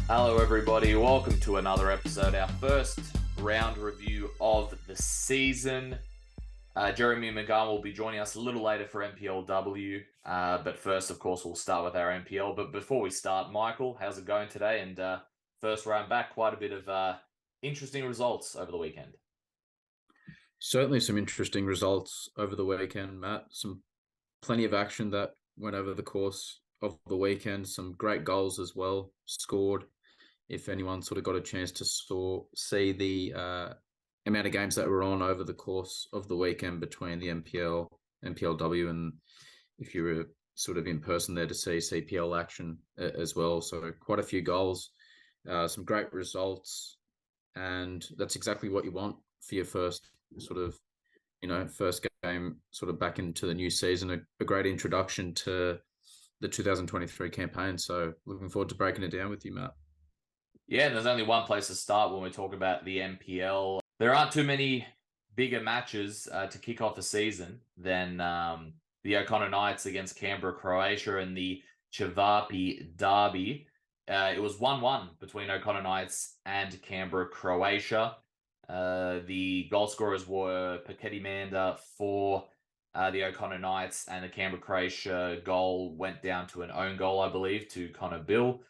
Hello, everybody. Welcome to another episode, our first round review of the season. Jeremy and Magan will be joining us a little later for NPLW. But first, of course, we'll start with our NPL. But before we start, Michael, how's it going today? And first round back, quite a bit of interesting results over the weekend. Certainly some interesting results over the weekend, Matt. Plenty of action that went over the course of the weekend. Some great goals as well scored. If anyone sort of got a chance to see the amount of games that were on over the course of the weekend between the NPL, NPLW, and if you were sort of in person there to see CPL action as well. So quite a few goals, some great results, and that's exactly what you want for your first game sort of back into the new season. A great introduction to the 2023 campaign. So looking forward to breaking it down with you, Matt. Yeah, and there's only one place to start when we talk about the NPL. There aren't too many bigger matches to kick off the season than the O'Connor Knights against Canberra, Croatia, and the Chivapi derby. It was 1-1 between O'Connor Knights and Canberra, Croatia. The goal scorers were Queanbeyan for the O'Connor Knights, and the Canberra, Croatia goal went down to an own goal, I believe, to Connor Bill.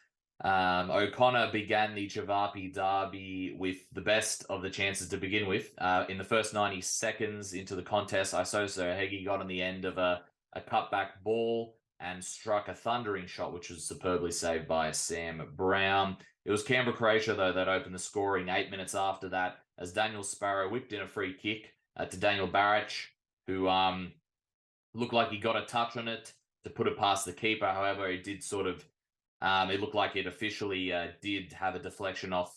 O'Connor began the Chivapi derby with the best of the chances to begin with. In the first 90 seconds into the contest, Isoso Hegi got on the end of a cutback ball and struck a thundering shot, which was superbly saved by Sam Brown. It was Canberra, Croatia, though, that opened the scoring 8 minutes after that, as Daniel Sparrow whipped in a free kick to Daniel Barrach, who looked like he got a touch on it to put it past the keeper. However, it did sort of it looked like it officially did have a deflection off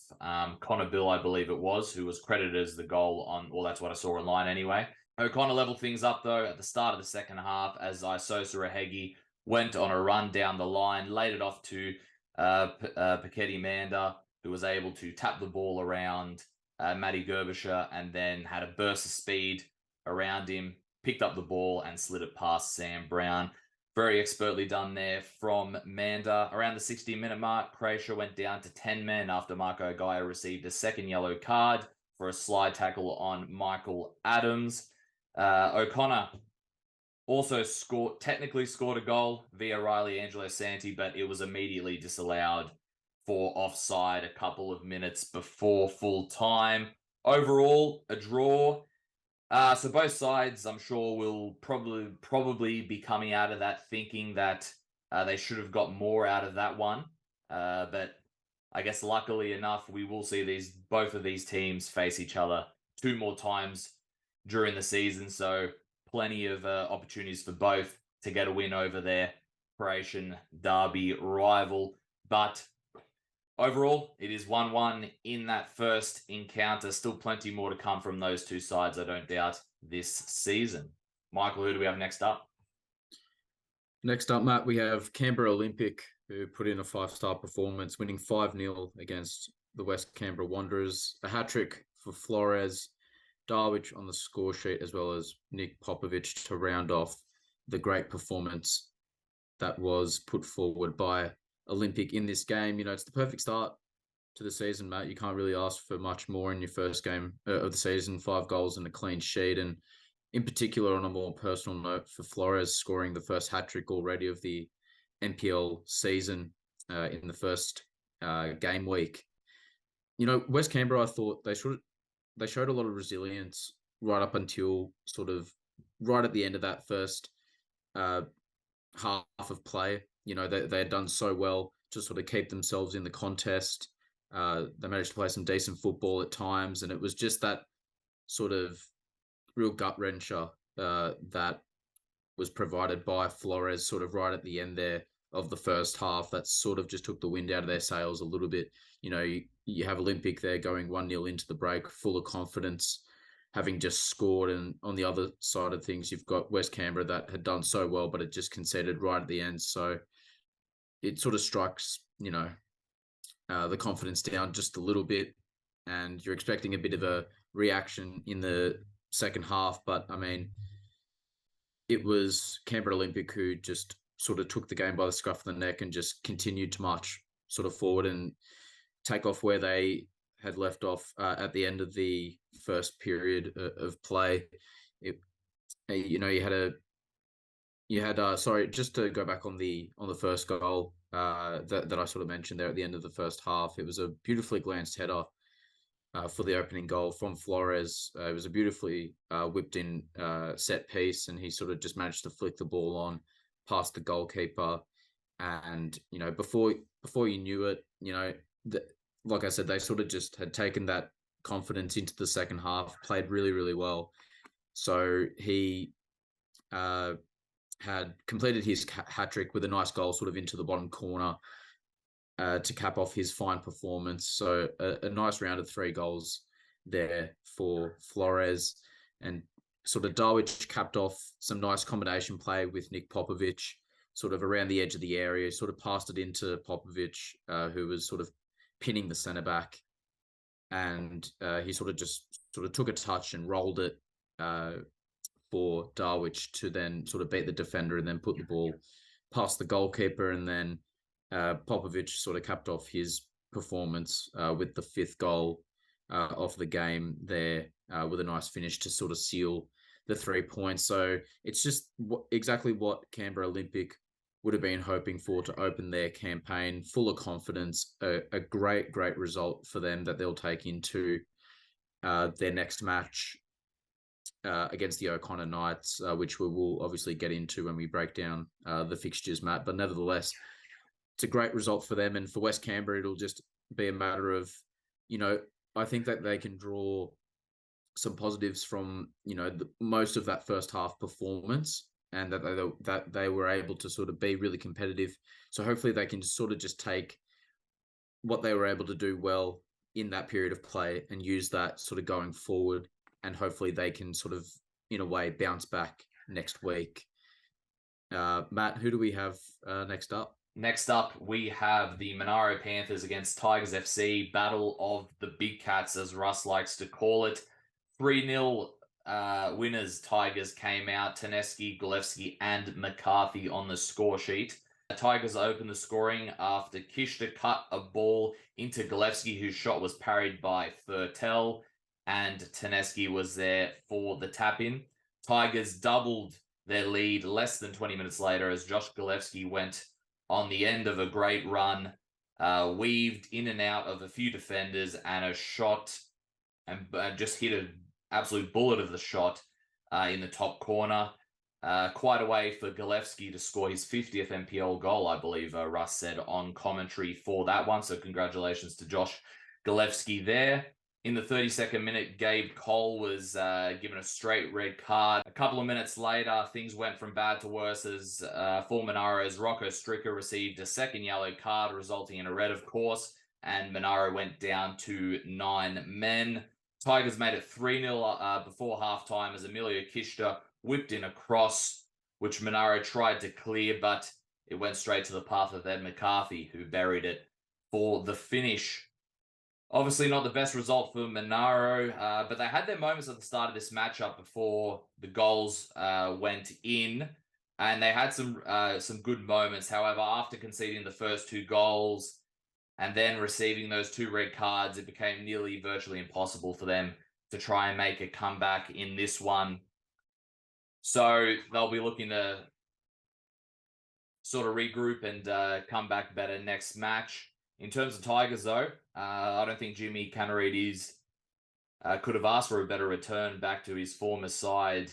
Connor Bill, I believe it was, who was credited as the goal on, well, that's what I saw online anyway. O'Connor leveled things up, though, at the start of the second half as Isosa Rahegi went on a run down the line, laid it off to Queanbeyan, who was able to tap the ball around Matty Gerbisher and then had a burst of speed around him, picked up the ball and slid it past Sam Brown. Very expertly done there from Manda. Around the 60-minute mark, Croatia went down to 10 men after Marco Gaia received a second yellow card for a slide tackle on Michael Adams. O'Connor also technically scored a goal via Riley Angelo Santi, but it was immediately disallowed for offside a couple of minutes before full time. Overall, a draw. So both sides, I'm sure, will probably be coming out of that thinking that they should have got more out of that one. But I guess luckily enough, we will see both of these teams face each other 2 more times during the season. So plenty of opportunities for both to get a win over their Croatian derby rival. But overall, it is 1-1 in that first encounter. Still plenty more to come from those two sides, I don't doubt, this season. Michael, who do we have next up? Next up, Matt, we have Canberra Olympic, who put in a 5-star performance, winning 5-0 against the West Canberra Wanderers. A hat-trick for Flores, Darwich on the score sheet, as well as Nick Popovich to round off the great performance that was put forward by Olympic in this game. You know, it's the perfect start to the season, Matt. You can't really ask for much more in your first game of the season. 5 goals and a clean sheet, and in particular, on a more personal note, for Flores scoring the first hat-trick already of the NPL season in the first game week. You know, West Canberra, I thought they showed a lot of resilience right up until sort of right at the end of that first half of play. You know, they had done so well to sort of keep themselves in the contest. They managed to play some decent football at times, and it was just that sort of real gut-wrencher that was provided by Flores sort of right at the end there of the first half. That sort of just took the wind out of their sails a little bit. You know, you have Olympic there going 1-0 into the break, full of confidence, having just scored. And on the other side of things, you've got West Canberra that had done so well, but it just conceded right at the end. So it sort of strikes, you know, the confidence down just a little bit. And you're expecting a bit of a reaction in the second half. But, I mean, it was Canberra Olympic who just sort of took the game by the scruff of the neck and just continued to march sort of forward. And take off where they had left off at the end of the first period of play. Sorry, just to go back on the first goal that I sort of mentioned there at the end of the first half. It was a beautifully glanced header for the opening goal from Flores. It was a beautifully whipped in set piece, and he sort of just managed to flick the ball on past the goalkeeper. And before you knew it, like I said, they sort of just had taken that confidence into the second half, played really, really well. So he had completed his hat trick with a nice goal sort of into the bottom corner to cap off his fine performance. So a nice round of 3 goals there for Flores. And sort of Darwich capped off some nice combination play with Nick Popovic, sort of around the edge of the area, sort of passed it into Popovic, who was sort of pinning the centre-back. And he sort of took a touch and rolled it for Darwich to then sort of beat the defender and then put the ball past the goalkeeper. And then Popovic sort of capped off his performance with the 5th goal of the game there with a nice finish to sort of seal the 3 points. So it's just exactly what Canberra Olympic would have been hoping for to open their campaign, full of confidence, a great result for them that they'll take into their next match against the O'Connor Knights, which we will obviously get into when we break down the fixtures, Matt. But nevertheless, it's a great result for them. And for West Canberra, it'll just be a matter of, I think that they can draw some positives from, most of that first half performance, and that they were able to sort of be really competitive. So hopefully they can sort of just take what they were able to do well in that period of play and use that sort of going forward. And hopefully they can sort of, in a way, bounce back next week. Matt, who do we have next up? Next up, we have the Monaro Panthers against Tigers FC, Battle of the Big Cats, as Russ likes to call it. 3-0 winners, Tigers came out. Taneski, Gillespie, and McCarthy on the score sheet. The Tigers opened the scoring after Kishta cut a ball into Gillespie, whose shot was parried by Fertel, and Taneski was there for the tap-in. Tigers doubled their lead less than 20 minutes later as Josh Gillespie went on the end of a great run, weaved in and out of a few defenders, and a shot, and just hit an absolute bullet of the shot in the top corner. Quite a way for Gillespie to score his 50th NPL goal, I believe Russ said on commentary for that one. So congratulations to Josh Gillespie there. In the 32nd minute, Gabe Cole was given a straight red card. A couple of minutes later, things went from bad to worse as for Monaro's Rocco Stricker received a second yellow card, resulting in a red, of course, and Monaro went down to 9 men. Tigers made it 3-0 before halftime as Emilio Kishta whipped in a cross, which Monaro tried to clear, but it went straight to the path of Ed McCarthy, who buried it for the finish. Obviously not the best result for Monaro, but they had their moments at the start of this matchup before the goals went in, and they had some good moments. However, after conceding the first 2 goals and then receiving those 2 red cards, it became nearly virtually impossible for them to try and make a comeback in this one. So they'll be looking to sort of regroup and come back better next match. In terms of Tigers, though, I don't think Jimmy Canarides could have asked for a better return back to his former side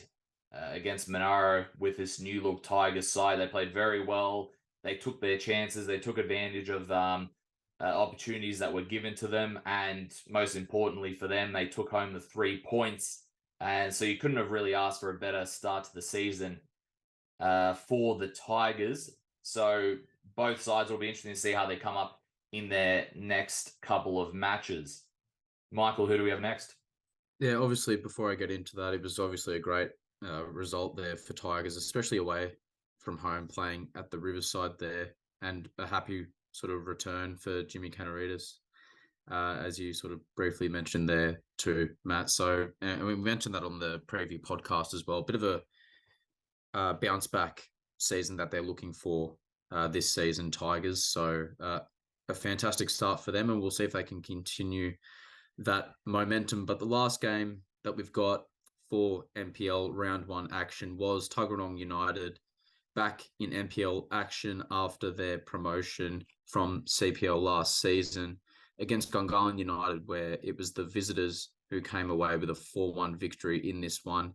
against Monaro with this new look Tigers side. They played very well. They took their chances. They took advantage of opportunities that were given to them. And most importantly for them, they took home the 3 points. And so you couldn't have really asked for a better start to the season for the Tigers. So both sides will be interesting to see how they come up in their next couple of matches. Michael, who do we have next? Yeah, obviously, before I get into that, it was obviously a great result there for Tigers, especially away from home, playing at the Riverside there, and a happy sort of return for Jimmy Canarides, as you sort of briefly mentioned there too, Matt. So, and we mentioned that on the preview podcast as well. A bit of a bounce back season that they're looking for this season, Tigers. So a fantastic start for them, and we'll see if they can continue that momentum. But the last game that we've got for NPL round 1 action was Tuggeranong United back in NPL action after their promotion from CPL last season against Gungahlin United, where it was the visitors who came away with a 4-1 victory in this one.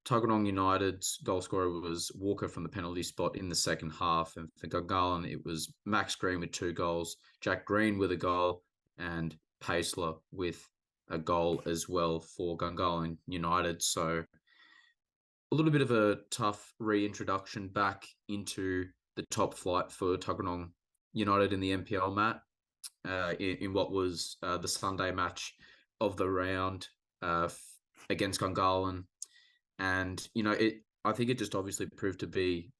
Tuggeranong United's goal scorer was Walker from the penalty spot in the second half. And for Gungahlin, it was Max Green with 2 goals, Jack Green with a goal, and Pacler with a goal as well for Gungahlin United. So a little bit of a tough reintroduction back into the top flight for Tuggeranong United in the NPL, Matt, in what was the Sunday match of the round against Gungahlin. And, I think it just obviously proved to be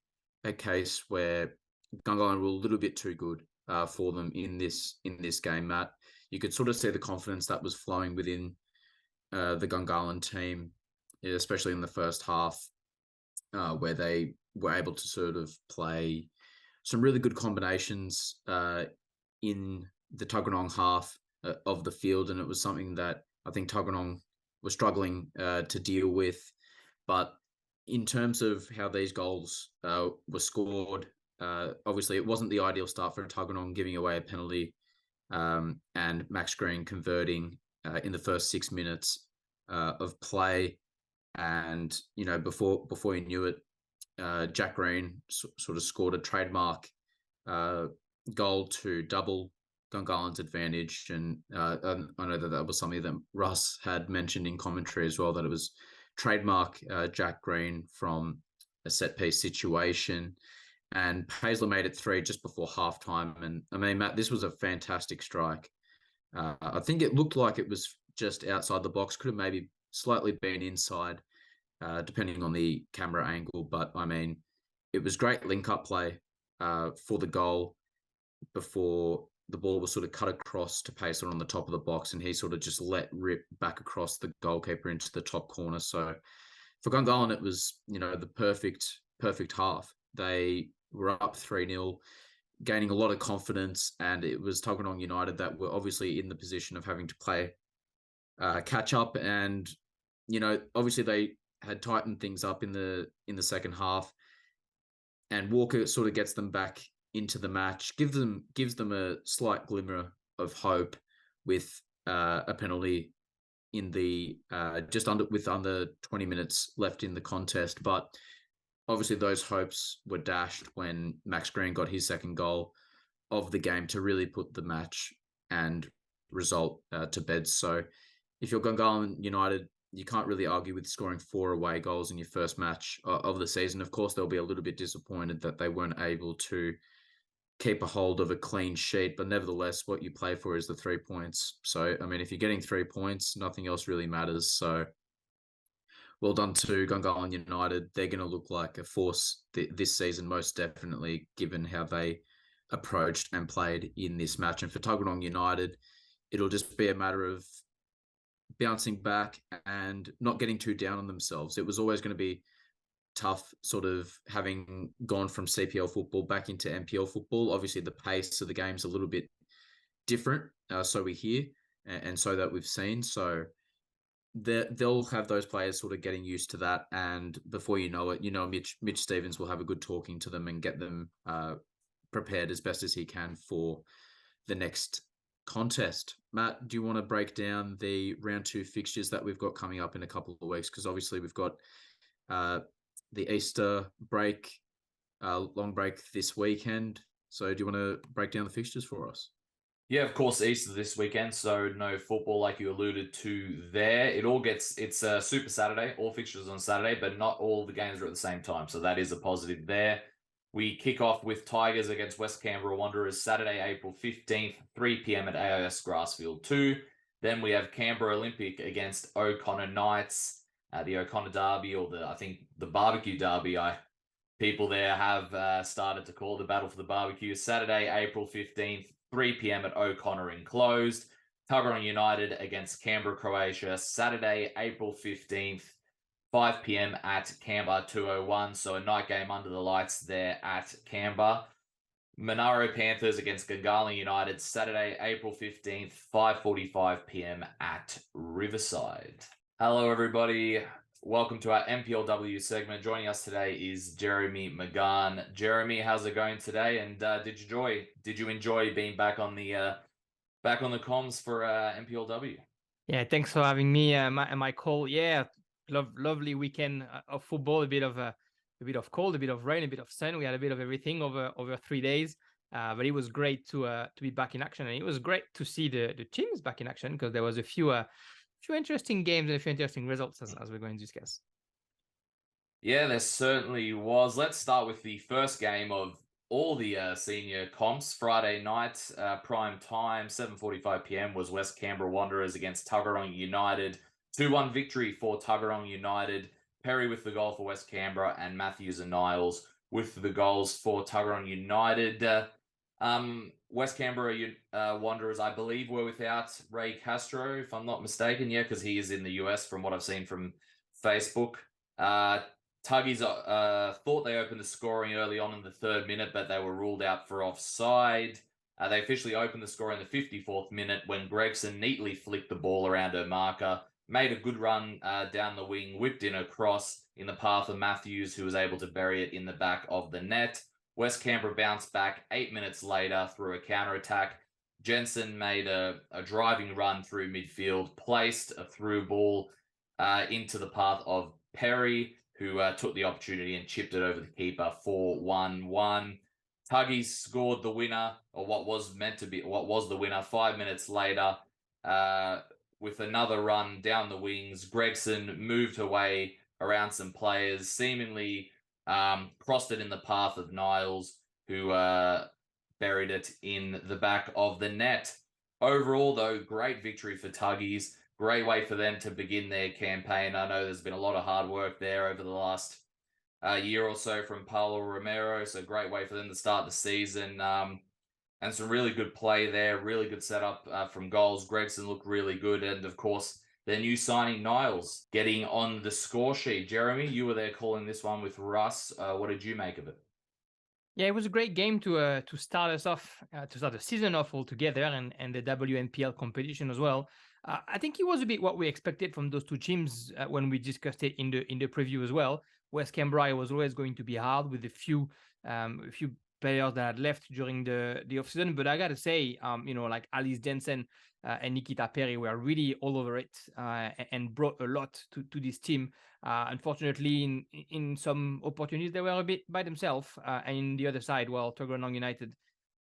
a case where Gungahlin were a little bit too good for them in this game, Matt. You could sort of see the confidence that was flowing within the Gungahlin team, especially in the first half, where they were able to sort of play some really good combinations in the Tuggeranong half of the field. And it was something that I think Tuggeranong was struggling to deal with. But in terms of how these goals were scored, obviously it wasn't the ideal start for Tuggeranong, giving away a penalty and Max Green converting in the first 6 minutes of play. And, before you knew it, Jack Green sort of scored a trademark goal to double Gungahlin's advantage. And I know that was something that Russ had mentioned in commentary as well, that it was trademark Jack Green from a set-piece situation. And Paisley made it 3 just before halftime. And, I mean, Matt, this was a fantastic strike. I think it looked like it was just outside the box, could have maybe slightly been inside, depending on the camera angle. But, I mean, it was great link-up play for the goal before the ball was sort of cut across to Pacler on the top of the box, and he sort of just let rip back across the goalkeeper into the top corner. So for Gungahlin, it was, the perfect half. They were up 3-0, gaining a lot of confidence, and it was Tuggeranong United that were obviously in the position of having to play catch up. And, obviously they had tightened things up in the second half, and Walker sort of gets them back into the match, gives them a slight glimmer of hope with a penalty in the under 20 minutes left in the contest. But obviously those hopes were dashed when Max Green got his second goal of the game to really put the match and result to bed. So if you're Gungahlin United, you can't really argue with scoring 4 away goals in your first match of the season. Of course, they'll be a little bit disappointed that they weren't able to keep a hold of a clean sheet, but nevertheless, what you play for is the 3 points. So, I mean, if you're getting 3 points, nothing else really matters. So, well done to Gungahlin United. They're going to look like a force this season, most definitely, given how they approached and played in this match. And for Tuggeranong United, it'll just be a matter of bouncing back and not getting too down on themselves. It was always going to be tough, sort of having gone from CPL football back into NPL football. Obviously, the pace of the game's a little bit different, so we hear, and so that we've seen. So they'll have those players sort of getting used to that, and before you know it, Mitch Stevens will have a good talking to them and get them prepared as best as he can for the next contest. Matt, do you want to break down the round 2 fixtures that we've got coming up in a couple of weeks? Because obviously we've got the Easter break, long break this weekend. So do you want to break down the fixtures for us? Yeah, of course, Easter this weekend, so no football like you alluded to there. It's a Super Saturday, all fixtures on Saturday, but not all the games are at the same time, so that is a positive there. We kick off with Tigers against West Canberra Wanderers Saturday, April 15th, 3 p.m. at AIS Grassfield 2. Then we have Canberra Olympic against O'Connor Knights, the O'Connor Derby, or I think the Barbecue Derby. People there have started to call the Battle for the Barbecue. Saturday, April 15th, 3 p.m. at O'Connor Enclosed. Tuggeranong United against Canberra, Croatia, Saturday, April 15th, 5 p.m. at Canberra 201. So a night game under the lights there at Canberra. Monaro Panthers against Gungahlin United, Saturday, April 15th, 5:45 p.m. at Riverside. Hello, everybody. Welcome to our NPLW segment. Joining us today is Jeremy Magan. Jeremy, how's it going today? And did you enjoy being back on the comms for NPLW? Yeah, thanks for having me. My call. Yeah, lovely weekend of football. A bit of cold, a bit of rain, a bit of sun. We had a bit of everything over 3 days. But it was great to be back in action, and it was great to see the teams back in action because there was a few interesting games and a few interesting results as we're going to discuss. Yeah, there certainly was. Let's start with the first game of all the senior comps. Friday night, prime time, 7:45 p.m. was West Canberra Wanderers against Tuggeranong United. 2-1 victory for Tuggeranong United. Perry with the goal for West Canberra and Matthews and Niles with the goals for Tuggeranong United. West Canberra Wanderers, I believe, were without Ray Castro, if I'm not mistaken. Yeah, because he is in the US from what I've seen from Facebook. Tuggies thought they opened the scoring early on in the 3rd minute, but they were ruled out for offside. They officially opened the score in the 54th minute when Gregson neatly flicked the ball around her marker, made a good run down the wing, whipped in a cross in the path of Matthews, who was able to bury it in the back of the net. West Canberra bounced back 8 minutes later through a counter-attack. Jensen made a driving run through midfield, placed a through ball into the path of Perry, who took the opportunity and chipped it over the keeper for 1-1. Tuggies scored the winner, or what was the winner 5 minutes later, with another run down the wings. Gregson moved her way around some players, seemingly crossed it in the path of Niles, who buried it in the back of the net. Overall, though, great victory for Tuggies. Great way for them to begin their campaign. I know there's been a lot of hard work there over the last year or so from Paulo Romero, so great way for them to start the season. And some really good play there, really good setup from goals. Gregson looked really good, and of course, their new signing, Niles, getting on the score sheet. Jeremy, you were there calling this one with Russ. What did you make of it? Yeah, it was a great game to start us off, to start the season off altogether, and the WNPL competition as well. I think it was a bit what we expected from those two teams when we discussed it in the preview as well. West Canberra was always going to be hard with a few players that had left during the offseason, but I gotta say, like Alice Jensen and Nikita Perry were really all over it and brought a lot to this team. Unfortunately, in some opportunities, they were a bit by themselves. And in the other side, well, Tuggeranong United,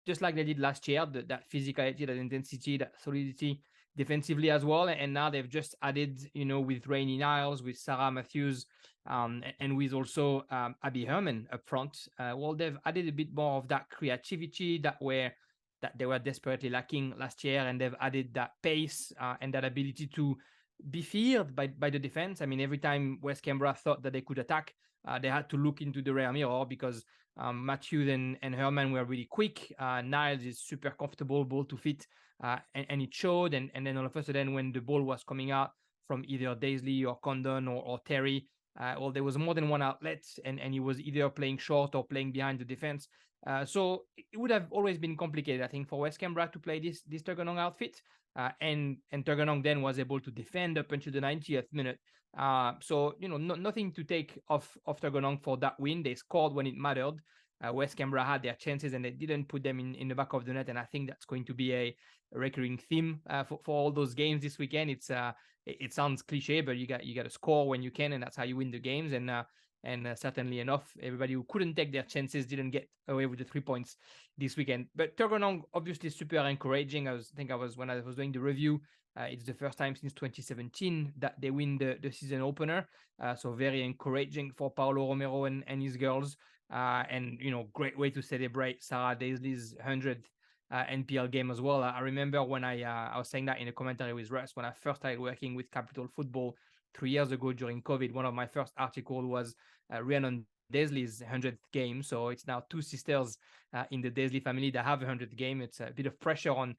just like they did last year, that physicality, that intensity, that solidity defensively as well. And now they've just added, with Rainy Niles, with Sarah Matthews, and with also Abby Herman up front. Well, they've added a bit more of that creativity that they were desperately lacking last year, and they've added that pace and that ability to be feared by the defense. I mean, every time West Canberra thought that they could attack, they had to look into the rear mirror because Matthews and Herman were really quick. Niles is super comfortable, ball to feet, and it showed. And then all of a sudden, when the ball was coming out from either Daisley or Condon or Terry, well, there was more than one outlet, and he was either playing short or playing behind the defense. So it would have always been complicated, I think, for West Canberra to play this Tuggeranong outfit. And Tuggeranong then was able to defend up until the 90th minute. So, nothing to take off Tuggeranong for that win. They scored when it mattered. West Canberra had their chances and they didn't put them in the back of the net. And I think that's going to be a recurring theme for all those games this weekend. It sounds cliche, but you got to score when you can, and that's how you win the games. And certainly enough, everybody who couldn't take their chances didn't get away with the 3 points this weekend. But Tuggeranong, obviously super encouraging. When I was doing the review, it's the first time since 2017 that they win the season opener. So very encouraging for Paulo Romero and his girls. And, great way to celebrate Sarah Daisley's 100th NPL game as well. I remember when I was saying that in a commentary with Russ, when I first started working with Capital Football 3 years ago during COVID, one of my first articles was Rhiannon Daisley's 100th game. So it's now two sisters in the Daisley family that have a 100th game. It's a bit of pressure on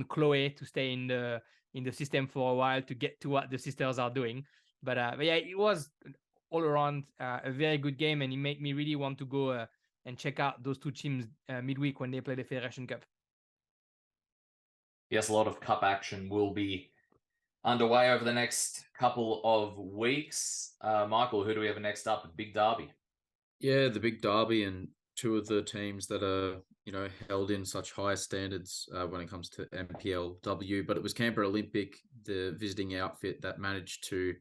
Chloe to stay in the system for a while to get to what the sisters are doing. But yeah, it was all around a very good game, and it made me really want to go and check out those two teams midweek when they play the Federation Cup. Yes, a lot of cup action will be underway over the next couple of weeks. Michael, who do we have next up? The big derby. Yeah, the big derby, and two of the teams that are, held in such high standards when it comes to NPLW. But it was Canberra Olympic, the visiting outfit, that managed to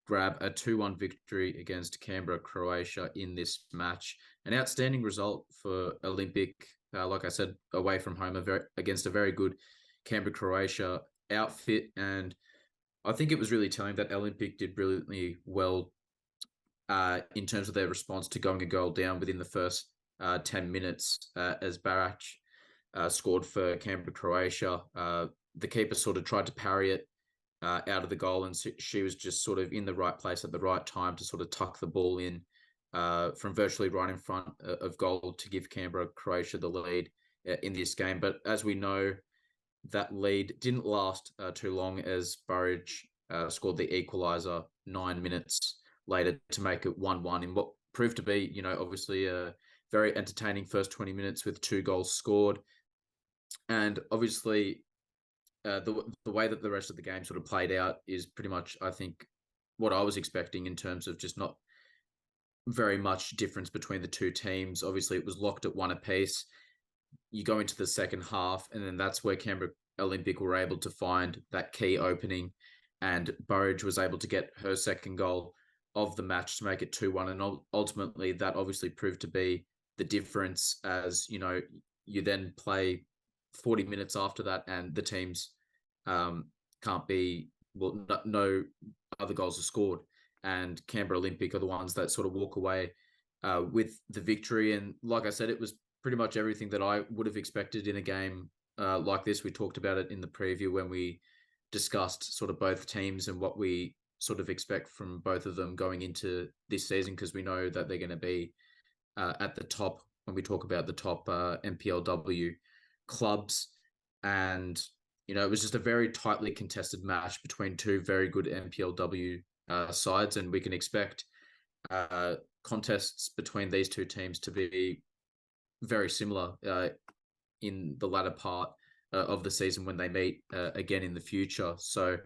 grab a 2-1 victory against Canberra, Croatia in this match. An outstanding result for Olympic, like I said, away from home, against a very good Canberra, Croatia outfit. And I think it was really telling that Olympic did brilliantly well in terms of their response to going a goal down within the first 10 minutes as Barac scored for Canberra, Croatia. The keeper sort of tried to parry it out of the goal, and she was just sort of in the right place at the right time to sort of tuck the ball in from virtually right in front of goal to give Canberra, Croatia the lead in this game. But as we know, that lead didn't last too long, as Burridge scored the equaliser 9 minutes later to make it 1-1 in what proved to be, obviously a very entertaining first 20 minutes with 2 goals scored. And obviously the way that the rest of the game sort of played out is pretty much, I think, what I was expecting in terms of just not very much difference between the two teams. Obviously, it was locked at 1 apiece. You go into the second half, and then that's where Canberra Olympic were able to find that key opening, and Burridge was able to get her second goal of the match to make it 2-1. And ultimately, that obviously proved to be the difference, as, you then play 40 minutes after that, and the teams can't be, no other goals are scored. And Canberra Olympic are the ones that sort of walk away with the victory. And like I said, it was pretty much everything that I would have expected in a game like this. We talked about it in the preview when we discussed sort of both teams and what we sort of expect from both of them going into this season, because we know that they're going to be at the top when we talk about the top NPLW clubs. And, it was just a very tightly contested match between two very good NPLW sides, and we can expect contests between these two teams to be very similar in the latter part of the season when they meet again in the future. So,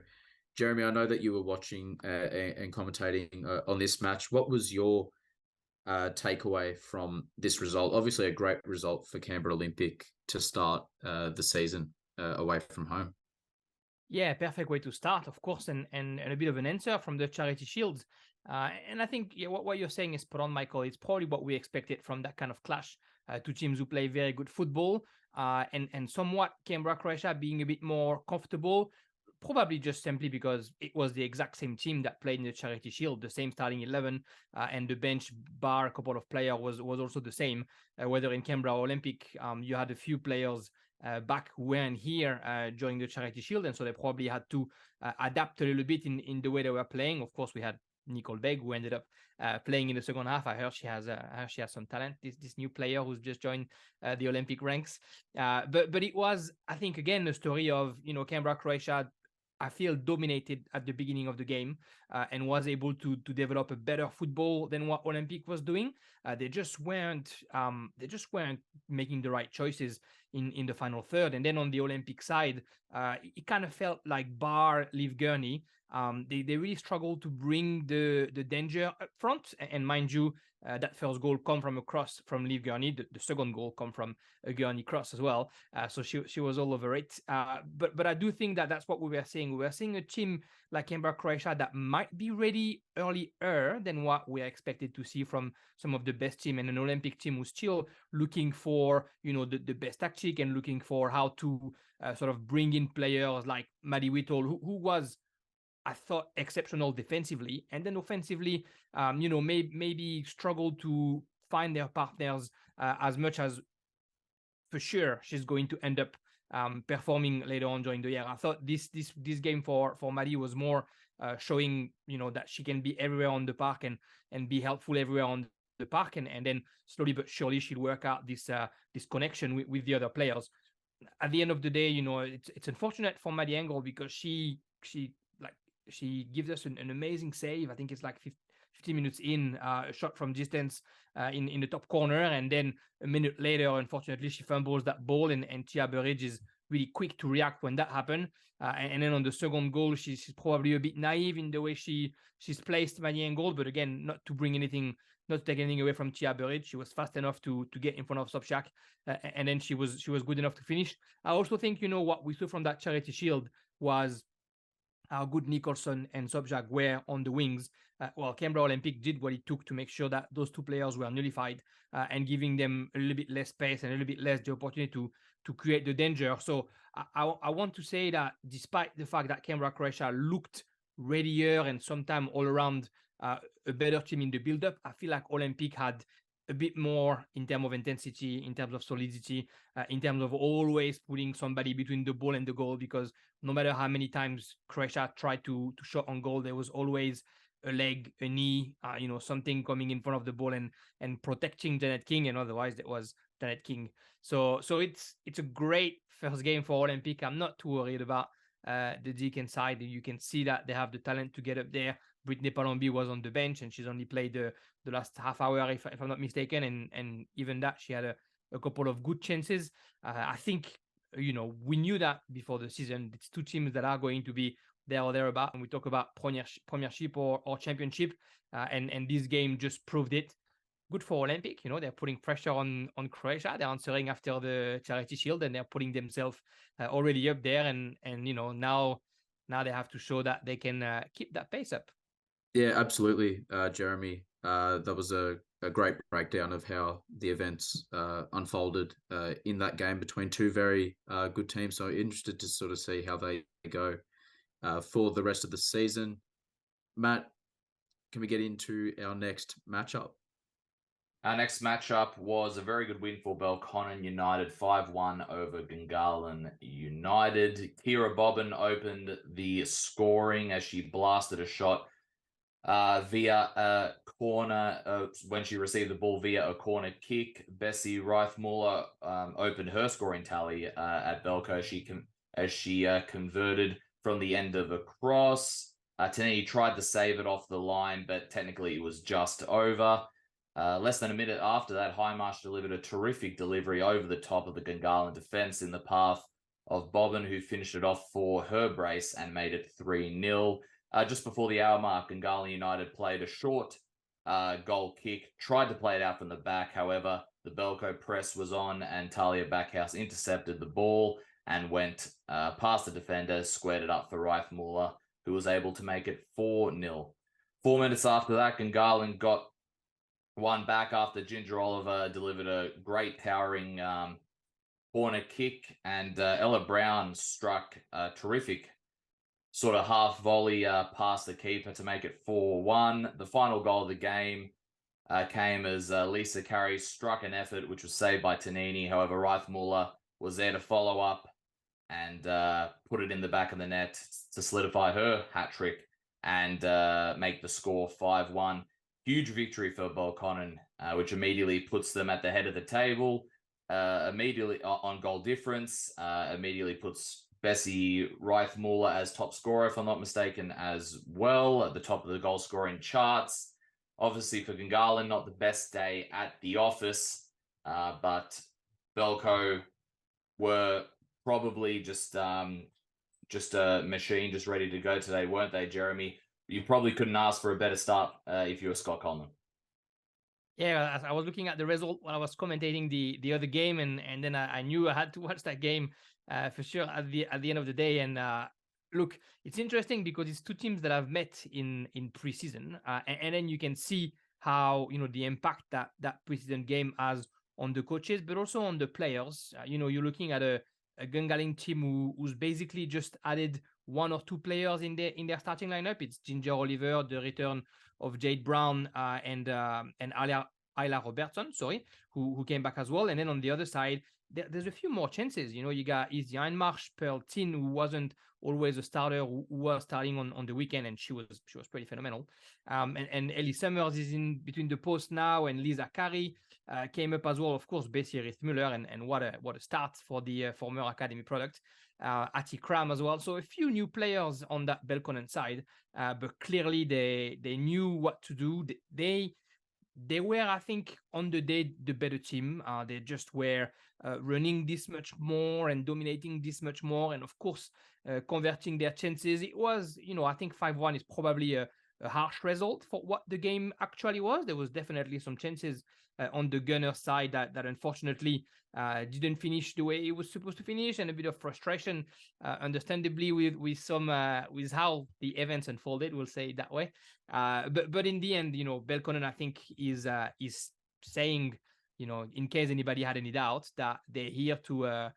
Jeremy, I know that you were watching and commentating on this match. What was your takeaway from this result? Obviously, a great result for Canberra Olympic to start the season away from home. Yeah, perfect way to start, of course, and a bit of an answer from the Charity Shield. And I think what you're saying is spot on, Michael. It's probably what we expected from that kind of clash. Two teams who play very good football, and somewhat Canberra, Croatia being a bit more comfortable, probably just simply because it was the exact same team that played in the Charity Shield, the same starting 11, and the bench bar a couple of players was also the same. Whether in Canberra or Olympic, you had a few players back who weren't here during the Charity Shield, and so they probably had to adapt a little bit in the way they were playing. Of course, we had Nicole Begg, who ended up playing in the second half. I heard she has some talent. This new player who's just joined the Olympic ranks. But it was, I think, again, a story of Canberra, Croatia, I feel, dominated at the beginning of the game and was able to develop a better football than what Olympic was doing. They just weren't making the right choices in the final third. And then on the Olympic side, it kind of felt like bar Yoogali. They really struggled to bring the danger up front. And mind you, that first goal come from a cross from Yoogali. The second goal come from a Gurney cross as well. So she was all over it. But I do think that's what we were seeing. We were seeing a team like Canberra, Croatia that might be ready earlier than what we are expected to see from some of the best team, and an Olympic team who's still looking for the best tactic and looking for how to sort of bring in players like Maddie Whittle, who was, I thought, exceptional defensively, and then offensively, maybe struggled to find their partners as much as, for sure, she's going to end up performing later on during the year. I thought this game for Maddie was more showing that she can be everywhere on the park and be helpful everywhere on the park, and then slowly but surely she'll work out this connection with the other players. At the end of the day, it's unfortunate for Maddie Engel because she gives us an amazing save. I think it's like 15 minutes in, a shot from distance in the top corner. And then a minute later, unfortunately, she fumbles that ball, and Tia Burridge is really quick to react when that happened. And then on the second goal, she's probably a bit naive in the way she's placed Magan goal. But again, not to take anything away from Tia Burridge. She was fast enough to get in front of Sobchak, and then she was good enough to finish. I also think, what we saw from that Charity Shield was how good Nicholson and Sobchak were on the wings. Canberra Olympic did what it took to make sure that those two players were nullified, and giving them a little bit less space and a little bit less the opportunity to create the danger. So I want to say that despite the fact that Canberra Croatia looked readier and sometimes all around a better team in the build-up, I feel like Olympic had a bit more in terms of intensity, in terms of solidity, in terms of always putting somebody between the ball and the goal, because no matter how many times Croatia tried to shot on goal, there was always a leg, a knee, something coming in front of the ball and protecting Janet King, and otherwise that was Janet King. So it's a great first game for Olympic. I'm not too worried about the Deacon side. You can see that they have the talent to get up there. Brittany Palombi was on the bench, and she's only played the last half hour, if I'm not mistaken, and even that she had a couple of good chances. I think we knew that before the season. It's two teams that are going to be there or thereabout, and we talk about premiership or championship, and this game just proved it. Good for Olympic. They're putting pressure on Croatia. They're answering after the Charity Shield, and they're putting themselves already up there, and now they have to show that they can keep that pace up. Yeah, absolutely, Jeremy. That was a great breakdown of how the events unfolded in that game between two very good teams. So interested to sort of see how they go for the rest of the season. Matt, can we get into our next matchup? Our next matchup was a very good win for Belconnen United, 5-1 over Gungahlin United. Kira Bobbin opened the scoring as she blasted a shot via a corner when she received the ball via a corner kick. Bessie Reithmuller opened her scoring tally at Belco as she converted from the end of a cross. Tanini tried to save it off the line, but technically it was just over. Less than a minute after that, Highmarsh delivered a terrific delivery over the top of the Gungahlin defense in the path of Bobbin, who finished it off for her brace and made it 3-0. Just before the hour mark, Gungahlin United played a short goal kick, tried to play it out from the back. However, the Belco press was on, and Talia Backhouse intercepted the ball and went past the defender, squared it up for Reithmuller, who was able to make it 4-0. 4 minutes after that, Gungahlin got one back after Ginger Oliver delivered a great towering corner kick, and Ella Brown struck a terrific sort of half volley past the keeper to make it 4-1. The final goal of the game came as Lisa Carey struck an effort which was saved by Tanini. However, Reithmuller was there to follow up and put it in the back of the net to solidify her hat trick and make the score 5-1. Huge victory for Belconnen, which immediately puts them at the head of the table, immediately on goal difference, immediately puts Bessie Reithmuller as top scorer, if I'm not mistaken, as well, at the top of the goal scoring charts. Obviously for Gungahlin, not the best day at the office, but Belco were probably just a machine, just ready to go today, weren't they, Jeremy? You probably couldn't ask for a better start if you were Scott Coleman. Yeah, I was looking at the result when I was commentating the other game, and then I knew I had to watch that game for sure at the end of the day. And look, it's interesting because it's two teams that have met in preseason, and then you can see how the impact that preseason game has on the coaches, but also on the players. You're looking at a Gungahlin team who's basically just added one or two players in their starting lineup. It's Ginger Oliver, the return of Jade Brown, and Ayla Robertson, who came back as well. And then on the other side, there's a few more chances. You got Izzy Einmarsh, Pearl Tin, who wasn't always a starter, who was starting on the weekend, and she was pretty phenomenal. And Ellie Summers is in between the posts now, and Lisa Carey came up as well. Of course, Bessie Reithmuller, and what a start for the former academy product. Ati Kram as well. So a few new players on that Belconnen side, but clearly they knew what to do. They were, I think, on the day the better team. They just were running this much more and dominating this much more, and of course converting their chances. It was, I think 5-1 is probably a harsh result for what the game actually was. There was definitely some chances on the Gunner side that unfortunately didn't finish the way it was supposed to finish, and a bit of frustration, understandably, with some with how the events unfolded. We'll say it that way. But in the end, Belconnen, I think, is saying, in case anybody had any doubts, that they're here to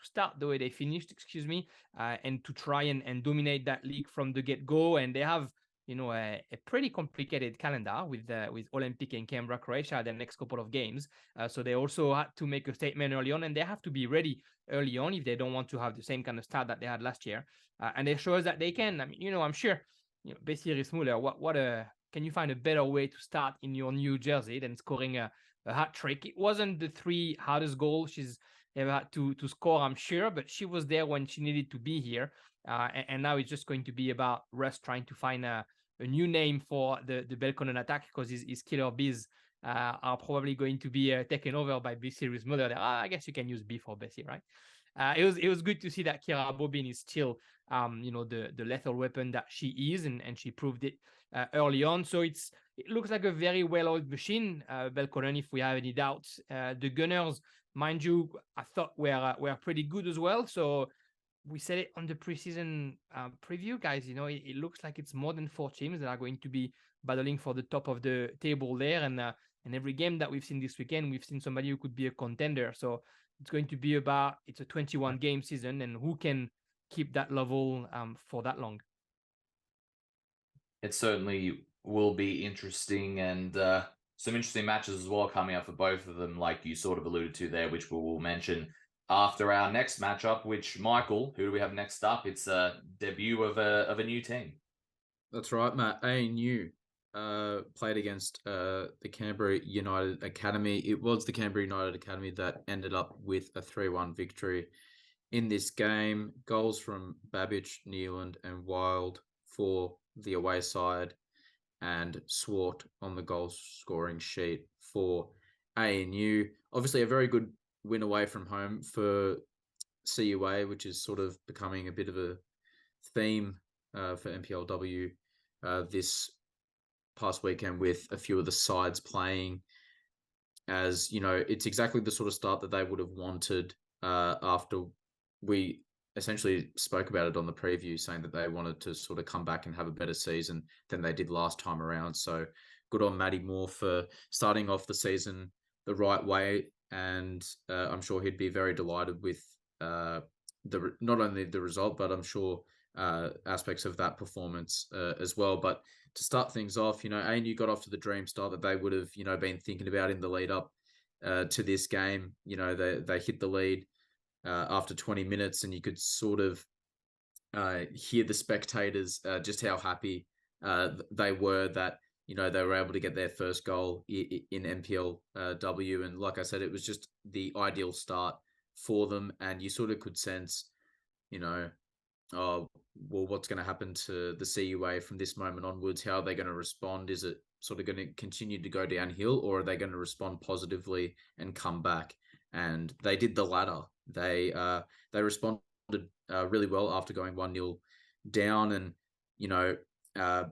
start the way they finished, excuse me, and to try and dominate that league from the get-go. And they have, a pretty complicated calendar with Olympic and Canberra, Croatia, the next couple of games. So they also had to make a statement early on, and they have to be ready early on if they don't want to have the same kind of start that they had last year. And it shows that they can. I mean, I'm sure, Bessie Muller, can you find a better way to start in your new jersey than scoring a hat trick? It wasn't the 3 hardest goals she's ever had to score, I'm sure, but she was there when she needed to be here. And now it's just going to be about Russ trying to find a new name for the Belconnen attack, because his killer bees are probably going to be taken over by Bessie Muller. I guess you can use B for Bessie, right? It was good to see that Kira Bobin is still, the lethal weapon that she is, and she proved it early on. So it looks like a very well-oiled machine, Belconnen, if we have any doubts. The Gunners, mind you, I thought were pretty good as well. So we said it on the preseason preview, guys. It looks like it's more than 4 teams that are going to be battling for the top of the table there. And every game that we've seen this weekend, we've seen somebody who could be a contender. So it's going to be it's a 21 game season, and who can keep that level for that long. It certainly will be interesting, and some interesting matches as well coming up for both of them, like you sort of alluded to there, which we will mention after our next matchup. Which, Michael, who do we have next up? It's a debut of a new team. That's right, Matt. ANU played against the Canberra United Academy. It was the Canberra United Academy that ended up with a 3-1 victory in this game. Goals from Babbage, Neeland, and Wild for the away side, and Swart on the goal scoring sheet for ANU. Obviously, a very good win away from home for CUA, which is sort of becoming a bit of a theme for NPLW this past weekend, with a few of the sides playing. As it's exactly the sort of start that they would have wanted after we essentially spoke about it on the preview, saying that they wanted to sort of come back and have a better season than they did last time around. So good on Matty Moore for starting off the season the right way. And I'm sure he'd be very delighted with not only the result, but I'm sure aspects of that performance as well. But to start things off, ANU got off to the dream start that they would have, been thinking about in the lead up to this game. They hit the lead after 20 minutes, and you could sort of hear the spectators just how happy they were that they were able to get their first goal in NPLW. And like I said, it was just the ideal start for them, and you sort of could sense, what's going to happen to the CUA from this moment onwards? How are they going to respond? Is it sort of going to continue to go downhill, or are they going to respond positively and come back? And they did the latter. They responded really well after going 1-0 down, and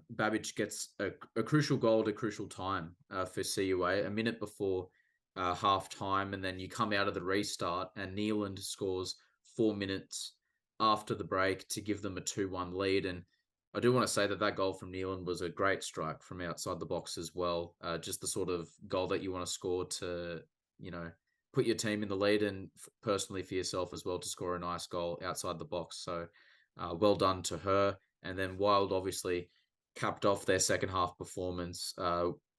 Babbage gets a crucial goal at a crucial time for CUA, a minute before half time, and then you come out of the restart, and Neeland scores 4 minutes after the break to give them a 2-1 lead. And I do want to say that goal from Neeland was a great strike from outside the box as well. Just the sort of goal that you want to score to, put your team in the lead, and personally for yourself as well to score a nice goal outside the box. So well done to her. And then Wild obviously capped off their second half performance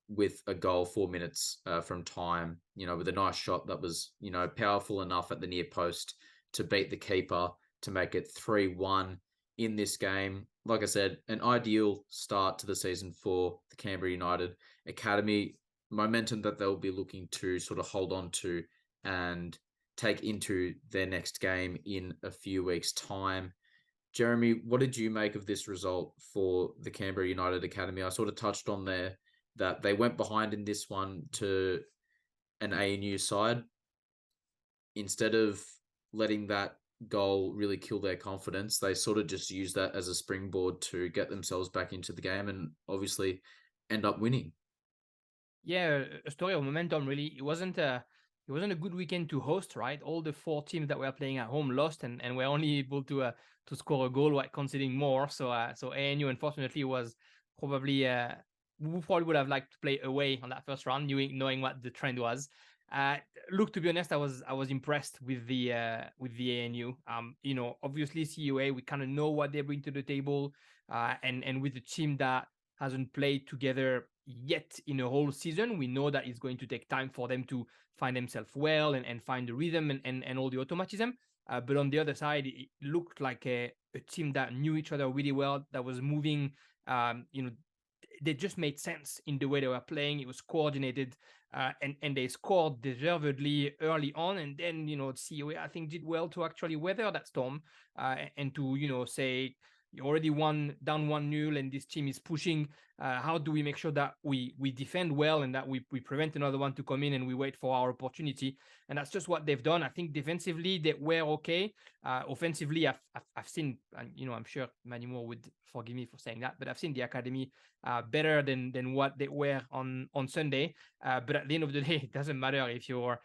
with a goal 4 minutes from time, with a nice shot that was, powerful enough at the near post to beat the keeper to make it 3-1 in this game. Like I said, an ideal start to the season for the Canberra United Academy. Momentum that they'll be looking to sort of hold on to and take into their next game in a few weeks' time. Jeremy, what did you make of this result for the Canberra United Academy? I sort of touched on there that they went behind in this one to an ANU side. Instead of letting that goal really kill their confidence, they sort of just used that as a springboard to get themselves back into the game and obviously end up winning. Yeah, a story of momentum, really. It wasn't a good weekend to host, right? All the 4 teams that were playing at home lost and were only able to score a goal while conceding more. So ANU, unfortunately, was probably we probably would have liked to play away on that first round, knowing what the trend was. Look, to be honest, I was impressed with the ANU. Obviously CUA, we kind of know what they bring to the table, and with the team that hasn't played together yet in a whole season, we know that it's going to take time for them to find themselves well and find the rhythm and all the automatism. But on the other side, it looked like a team that knew each other really well, that was moving. They just made sense in the way they were playing. It was coordinated, and they scored deservedly early on. And then, COA, I think, did well to actually weather that storm, and to, say, you already down 1-0 and this team is pushing. How do we make sure that we defend well and that we prevent another one to come in and we wait for our opportunity? And that's just what they've done. I think defensively they were okay. Offensively, I've seen, and I'm sure Manny Moore would forgive me for saying that, but I've seen the academy better than what they were on Sunday. But at the end of the day, it doesn't matter if you're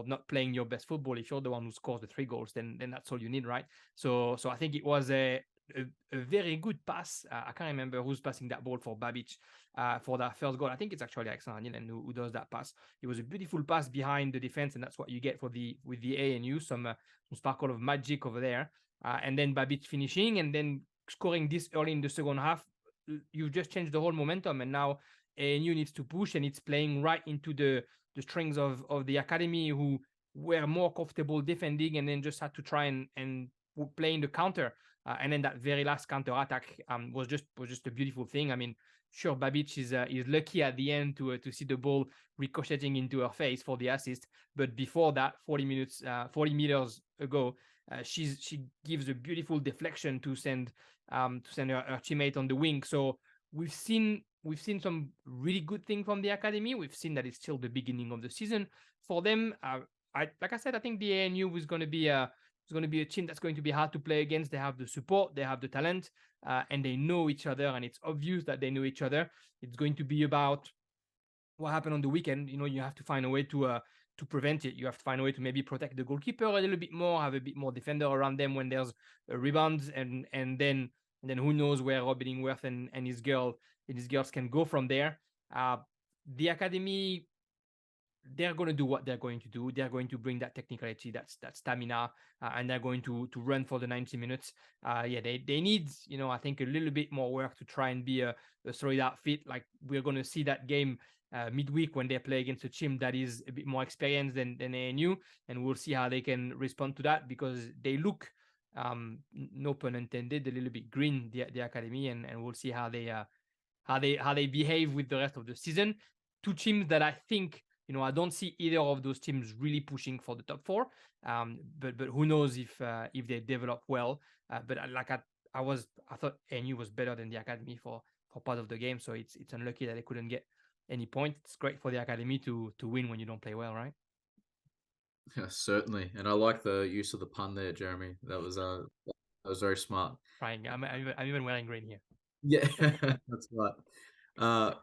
not playing your best football. If you're the one who scores the 3 goals, then that's all you need, right? So I think it was a very good pass. I can't remember who's passing that ball for Babic for that first goal. I think it's actually Alexander Nielen who does that pass. It was a beautiful pass behind the defense, and that's what you get with the ANU, some sparkle of magic over there. And then Babic finishing and then scoring this early in the second half. You've just changed the whole momentum, and now ANU needs to push, and it's playing right into the strings of the academy, who were more comfortable defending and then just had to try and play in the counter. And then that very last counter attack was just a beautiful thing. I mean, sure, Babic is lucky at the end to see the ball ricocheting into her face for the assist. But before that, 40 meters ago, she gives a beautiful deflection to send her teammate on the wing. So we've seen some really good things from the academy. We've seen that it's still the beginning of the season for them. Like I said, I think the ANU is going to be a team that's going to be hard to play against. They have the support, they have the talent, and they know each other, and it's obvious that they know each other. It's going to be about what happened on the weekend. You have to find a way to prevent it. You have to find a way to maybe protect the goalkeeper a little bit more, have a bit more defender around them when there's a rebound, and then who knows where Rob Illingworth and his girls can go from there. The academy, they're going to do what they're going to do. They're going to bring that technicality, that stamina, and they're going to run for the 90 minutes. They need, I think, a little bit more work to try and be a solid outfit. Like, we're going to see that game midweek when they play against a team that is a bit more experienced than ANU, and we'll see how they can respond to that, because they look, no pun intended, a little bit green, the academy, and we'll see how they behave with the rest of the season. 2 teams that I think, I don't see either of those teams really pushing for the top 4. But who knows if they develop well. But I thought ANU was better than the academy for part of the game. So it's unlucky that they couldn't get any point. It's great for the academy to win when you don't play well, right? Yeah, certainly. And I like the use of the pun there, Jeremy. That was very smart. Right. I'm even wearing green here. Yeah, that's right.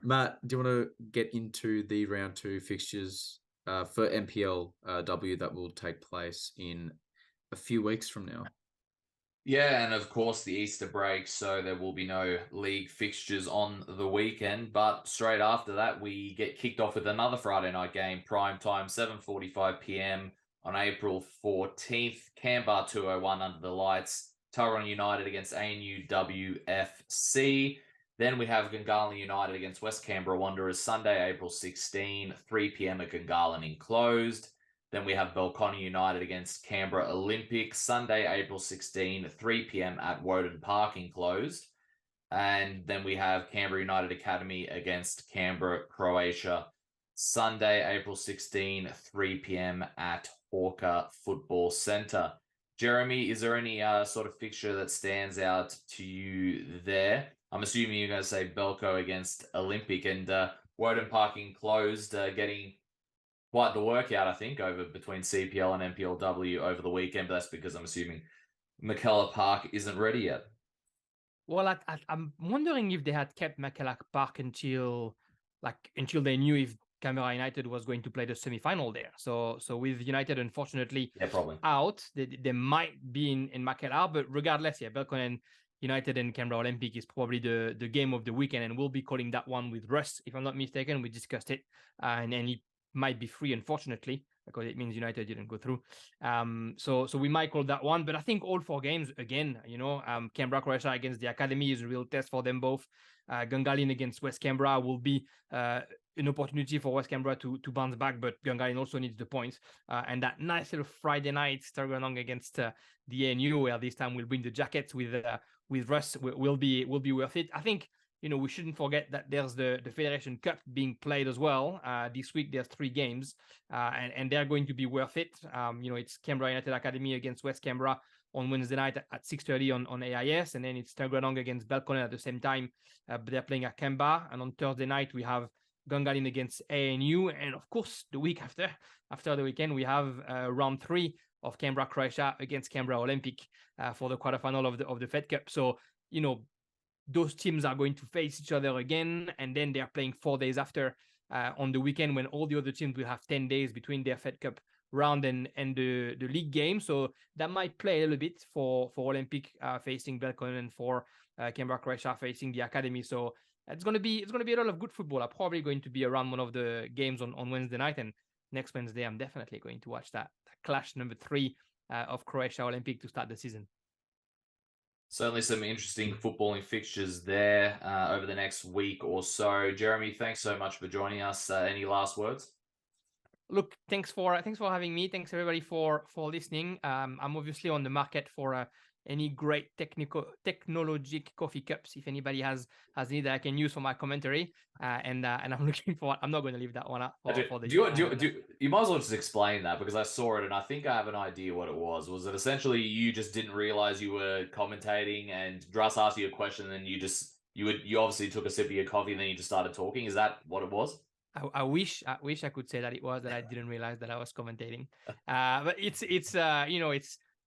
Matt, do you want to get into the round 2 fixtures for NPLW that will take place in a few weeks from now? Yeah, and of course the Easter break, so there will be no league fixtures on the weekend. But straight after that, we get kicked off with another Friday night game, prime time, 7:45 p.m. on April 14th. Canberra 201 under the lights. Tuggeranong United against ANU WFC. Then we have Gungahlin United against West Canberra Wanderers, Sunday, April 16, 3 p.m. at Gungahlin enclosed. Then we have Belconnen United against Canberra Olympic, Sunday, April 16, 3 p.m. at Woden Park enclosed. And then we have Canberra United Academy against Canberra, Croatia, Sunday, April 16, 3 p.m. at Hawker Football Centre. Jeremy, is there any sort of fixture that stands out to you there? I'm assuming you're going to say Belco against Olympic, and Woden Parking closed, getting quite the workout, I think, over between CPL and NPLW over the weekend, but that's because I'm assuming McKellar Park isn't ready yet. Well, I'm wondering if they had kept McKellar Park until they knew if Canberra United was going to play the semi-final there. So with United, unfortunately, probably out, they might be in McKellar, but regardless, Belconnen United and Canberra Olympic is probably the game of the weekend, and we'll be calling that one with Russ, if I'm not mistaken. We discussed it, and he might be free, unfortunately, because it means United didn't go through. So we might call that one, but I think all 4 games, again, Canberra Croatia against the Academy is a real test for them both. Gungahlin against West Canberra will be an opportunity for West Canberra to bounce back, but Gungahlin also needs the points. And that nice little Friday night Tuggeranong against the ANU, where this time we'll bring the jackets with Russ, will be worth it. I think we shouldn't forget that there's the Federation Cup being played as well. This week there's 3 games, and they're going to be worth it. It's Canberra United Academy against West Canberra on Wednesday night at 6:30 on AIS, and then it's Tuggeranong against Belconnen at the same time. But they're playing at Canberra, and on Thursday night we have Gungahlin against ANU, and of course the week after the weekend we have round 3 of Canberra Croatia against Canberra Olympic for the quarterfinal of the Fed Cup. So those teams are going to face each other again, and then they're playing 4 days after on the weekend, when all the other teams will have 10 days between their Fed Cup round and the league game. So that might play a little bit for Olympic facing Belconnen, and for Canberra Croatia facing the Academy. So it's gonna be a lot of good football. I'm probably going to be around one of the games on Wednesday night, and next Wednesday I'm definitely going to watch that clash number 3 of Croatia Olympic to start the season. Certainly some interesting footballing fixtures there over the next week or so. Jeremy, thanks so much for joining us. Any last words? Look, thanks for having me. Thanks everybody for listening. I'm obviously on the market for any great technologic coffee cups. If anybody has need that I can use for my commentary, and I'm looking for. I'm not going to leave that one up for the. You might as well just explain that, because I saw it and I think I have an idea what it was. Was it essentially you just didn't realize you were commentating and Druss asked you a question, and then you obviously took a sip of your coffee and then you just started talking? Is that what it was? I wish I could say that it was, that I didn't realize that I was commentating. But it's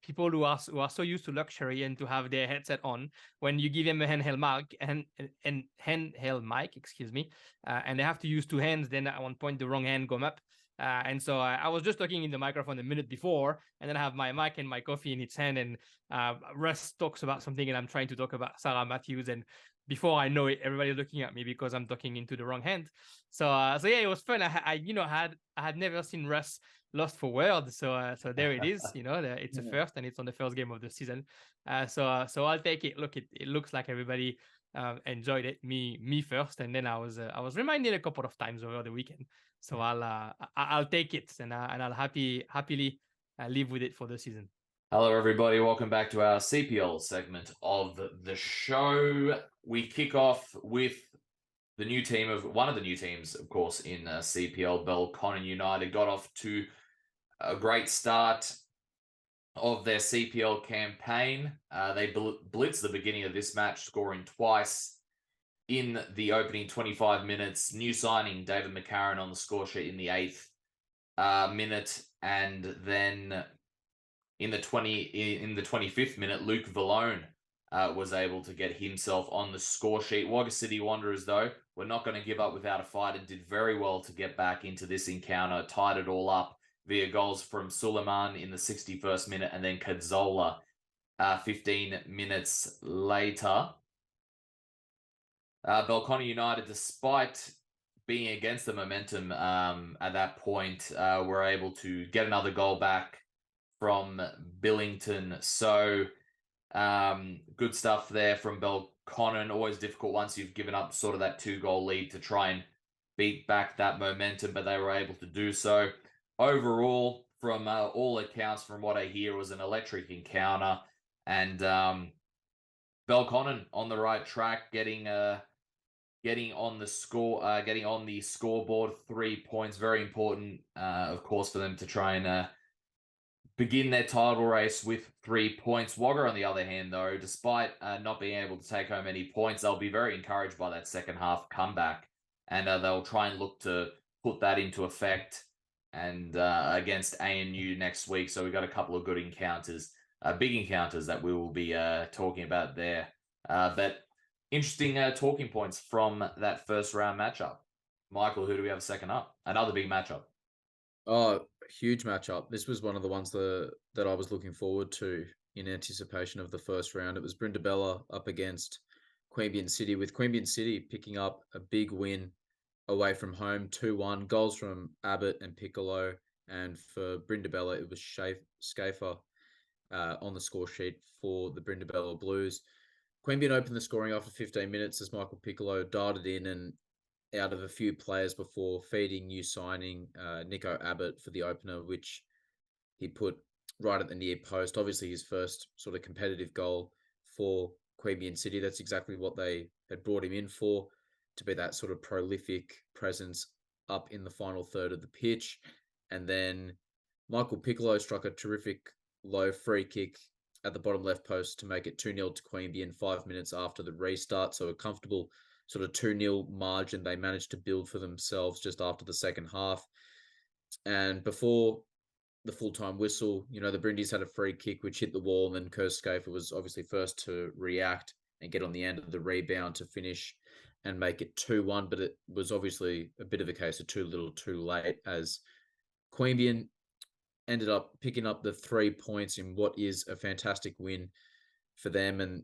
people who are so used to luxury and to have their headset on, when you give them a handheld mic, excuse me, and they have to use 2 hands, then at one point the wrong hand come up. And so I was just talking in the microphone a minute before, and then I have my mic and my coffee in its hand, and Russ talks about something, and I'm trying to talk about Sarah Matthews, and before I know it, everybody's looking at me because I'm talking into the wrong hand. So yeah, it was fun. I had never seen Russ lost for words. So there it is. It's a first, and it's on the first game of the season. So I'll take it. Look, it looks like everybody enjoyed it. Me first, and then I was reminded a couple of times over the weekend. So I'll take it, and I'll happily live with it for the season. Hello, everybody. Welcome back to our CPL segment of the show. We kick off with one of the new teams, of course, in CPL. Belconnen United got off to a great start of their CPL campaign. They blitzed the beginning of this match, scoring twice in the opening 25 minutes. New signing David McCarron on the score sheet in the 8th minute, and then in the 25th minute, Luke Vallone was able to get himself on the score sheet. Wagga City Wanderers, though, were not going to give up without a fight and did very well to get back into this encounter, tied it all up via goals from Suleiman in the 61st minute, and then Kadzola 15 minutes later. Belconnen United, despite being against the momentum at that point, were able to get another goal back from Billington. So good stuff there from Belconnen. Always difficult once you've given up sort of that 2-goal lead to try and beat back that momentum, but they were able to do so. Overall, from all accounts, from what I hear, was an electric encounter, and Belconnen on the right track, getting on the scoreboard. 3 points, very important, of course, for them to try and begin their title race with 3 points. Wagga, on the other hand, though, despite not being able to take home any points, they'll be very encouraged by that second half comeback, and they'll try and look to put that into effect and against ANU next week. So we've got a couple of good encounters, big encounters that we will be talking about there. But interesting talking points from that first round matchup. Michael, who do we have second up? Another big matchup. Oh, huge matchup. This was one of the ones that I was looking forward to in anticipation of the first round. It was Brindabella up against Queanbeyan City, with Queanbeyan City picking up a big win away from home, 2-1. Goals from Abbott and Piccolo. And for Brindabella, it was Schaefer on the score sheet for the Brindabella Blues. Queanbeyan opened the scoring after 15 minutes as Michael Piccolo darted in and out of a few players before feeding new signing Nico Abbott for the opener, which he put right at the near post. Obviously, his first sort of competitive goal for Queanbeyan City. That's exactly what they had brought him in for, to be that sort of prolific presence up in the final third of the pitch. And then Michael Piccolo struck a terrific low free kick at the bottom left post to make it 2-0 to Queanbeyan 5 minutes after the restart. So a comfortable sort of 2-0 margin they managed to build for themselves just after the second half. And before the full-time whistle, the Brindis had a free kick which hit the wall, and then Kurt Schaefer was obviously first to react and get on the end of the rebound to finish and make it 2-1. But it was obviously a bit of a case of too little too late, as Queanbeyan ended up picking up the 3 points in what is a fantastic win for them. And,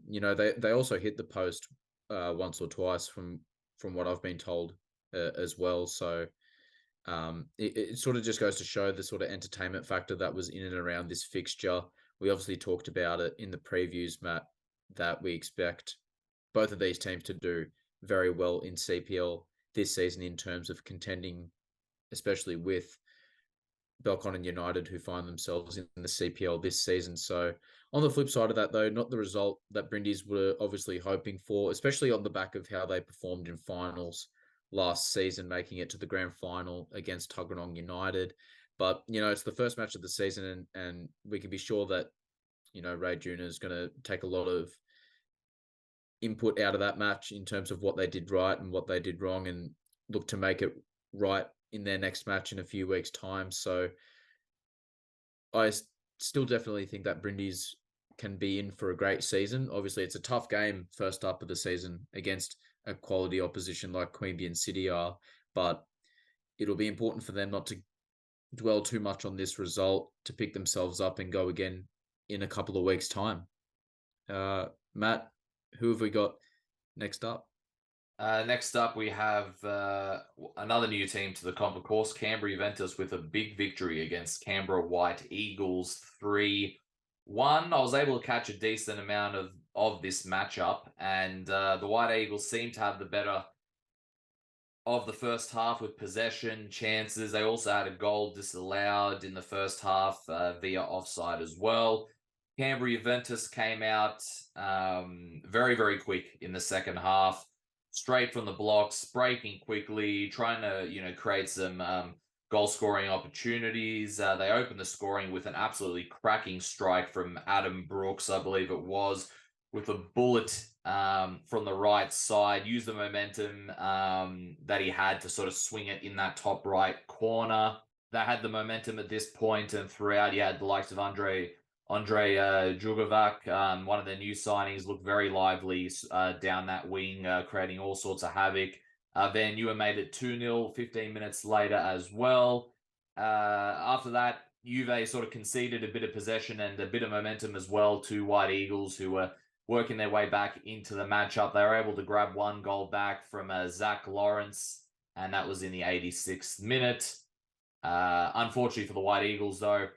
they also hit the post once or twice from what I've been told as well. So it sort of just goes to show the sort of entertainment factor that was in and around this fixture. We obviously talked about it in the previews, Matt, that we expect both of these teams to do very well in CPL this season in terms of contending, especially with Belconnen United, who find themselves in the CPL this season. So on the flip side of that, though, not the result that Brindis were obviously hoping for, especially on the back of how they performed in finals last season, making it to the grand final against Tuggeranong United. But, it's the first match of the season, and we can be sure that, Ray Jr. is going to take a lot of input out of that match in terms of what they did right and what they did wrong, and look to make it right in their next match in a few weeks' time. So I still definitely think that Brindis can be in for a great season. Obviously, it's a tough game first up of the season against a quality opposition like Queanbeyan City are, but it'll be important for them not to dwell too much on this result, to pick themselves up and go again in a couple of weeks' time. Matt, who have we got next up? Next up, we have another new team to the comp, of course, Canberra Juventus, with a big victory against Canberra White Eagles 3-1. I was able to catch a decent amount of this matchup, and the White Eagles seem to have the better of the first half with possession, chances. They also had a goal disallowed in the first half via offside as well. Canberra Juventus came out very, very quick in the second half, straight from the blocks, breaking quickly, trying to, create some goal-scoring opportunities. They opened the scoring with an absolutely cracking strike from Adam Brooks, I believe it was, with a bullet from the right side, used the momentum that he had to sort of swing it in that top right corner. They had the momentum at this point, and throughout, you had the likes of Andre Jugovac, one of their new signings, looked very lively down that wing, creating all sorts of havoc. Van Nieuwen made it 2-0 15 minutes later as well. After that, Juve sort of conceded a bit of possession and a bit of momentum as well to White Eagles, who were working their way back into the matchup. They were able to grab one goal back from Zach Lawrence, and that was in the 86th minute. Unfortunately for the White Eagles, though,